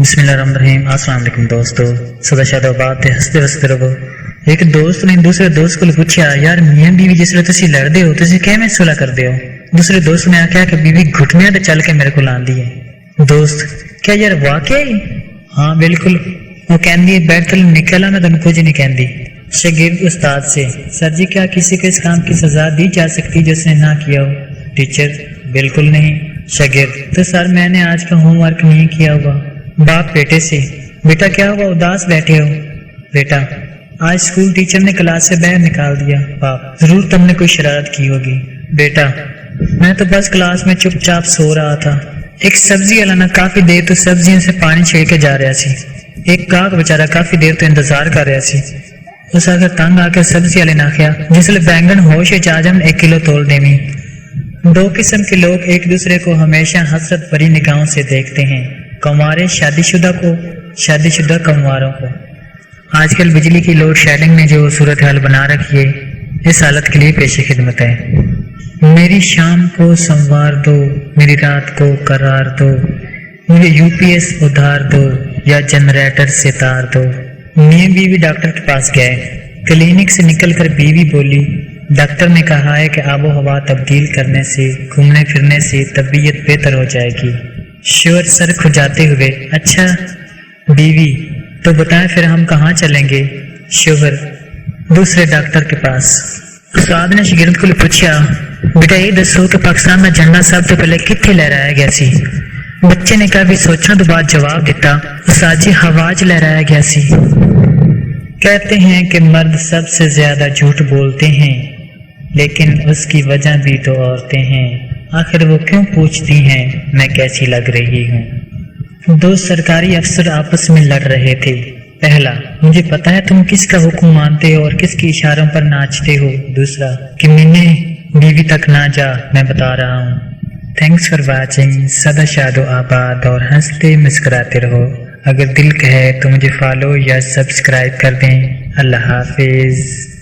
بسم اللہ الرحمن الرحیم۔ السلام علیکم دوستو، سدا شاد آباد تے ہستے وستے رہو۔ ایک دوست نے دوسرے دوست کو پوچھا، یار میاں بیوی جس ویلے تسی لڑدے ہو تسی کیویں صلح کردے ہو؟ دوسرے دوست نے آکھیا کہ بیوی گھٹنیاں تے چل کے میرے کول آندی ہے۔ دوست: کیا یار واقعی؟ ہاں بالکل۔ وہ کہندی ہے بیٹھ تل نکلا، میں تینوں کچھ نہیں کہندی۔ شاگرد استاد سے: سر جی کیا کسی کو اس کام کی سزا دی جا سکتی جو اس نے نہ کیا ہو؟ ٹیچر: بالکل نہیں۔ شاگرد: تو سر میں نے آج کا ہوم ورک نہیں کیا ہوا۔ باپ بیٹے سے: بیٹا کیا ہوا اداس بیٹھے ہو؟ بیٹا: آج اسکول ٹیچر نے کلاس سے باہر نکال دیا۔ باپ: ضرور تم نے کوئی شرارت کی ہوگی۔ بیٹا: میں تو بس کلاس میں چپ چاپ سو رہا تھا۔ ایک سبزی والا نا کافی دیر تو سبزیوں سے پانی چھڑ کے جا رہا سی۔ ایک کاک بچارا کافی دیر تو انتظار کر رہا سی۔ اس آخر تنگ آ کے سبزی والے نے آخیا، جس لئے بینگن ہوش آ جائے 1 کلو تول دیویں۔ دو قسم کے لوگ ایک دوسرے کو ہمیشہ حسرت بھری نگاہوں سے دیکھتے ہیں، کنوارے شادی شدہ کو، شادی شدہ کنواروں کو۔ آج کل بجلی کی لوڈ شیڈنگ نے جو صورتحال بنا رکھی ہے، اس حالت کے لیے پیش خدمت ہے۔ میری شام کو سنوار دو، میری رات کو قرار دو، مجھے یو پی ایس ادھار دو یا جنریٹر سے تار دو۔ میاں بیوی ڈاکٹر کے پاس گئے۔ کلینک سے نکل کر بیوی بولی، ڈاکٹر نے کہا ہے کہ آب و ہوا تبدیل کرنے سے، گھومنے پھرنے سے طبیعت بہتر ہو جائے گی۔ شوہر سر کھجاتے ہوئے: اچھا۔ بیوی: تو بتائیں پھر ہم کہاں چلیں گے؟ شوہر: دوسرے ڈاکٹر کے پاس۔ استاد نے شاگرد کو پوچھا، بیٹا یہ دسو کہ پاکستان کا جھنڈا سب تو پہلے کتنے لہرایا گیا سی؟ بچے نے کافی سوچنے تو بعد جواب دیتا، استاد جی ہوا چ لہرایا گیا سی۔ کہتے ہیں کہ مرد سب سے زیادہ جھوٹ بولتے ہیں، لیکن اس کی وجہ بھی تو عورتیں ہیں۔ آخر وہ کیوں پوچھتی ہیں میں کیسی لگ رہی ہوں؟ 2 سرکاری افسر آپس میں لڑ رہے تھے۔ پہلا: مجھے پتا ہے تم کس کا حکم مانتے ہو اور کس کے اشاروں پر ناچتے ہو۔ دوسرا: کہ میں بیوی تک نہ جا، میں بتا رہا ہوں۔ Thanks for watching. سدا شاد و آباد اور ہنستے مسکراتے رہو۔ اگر دل کہے تو مجھے فالو یا سبسکرائب کر دیں۔ اللہ حافظ۔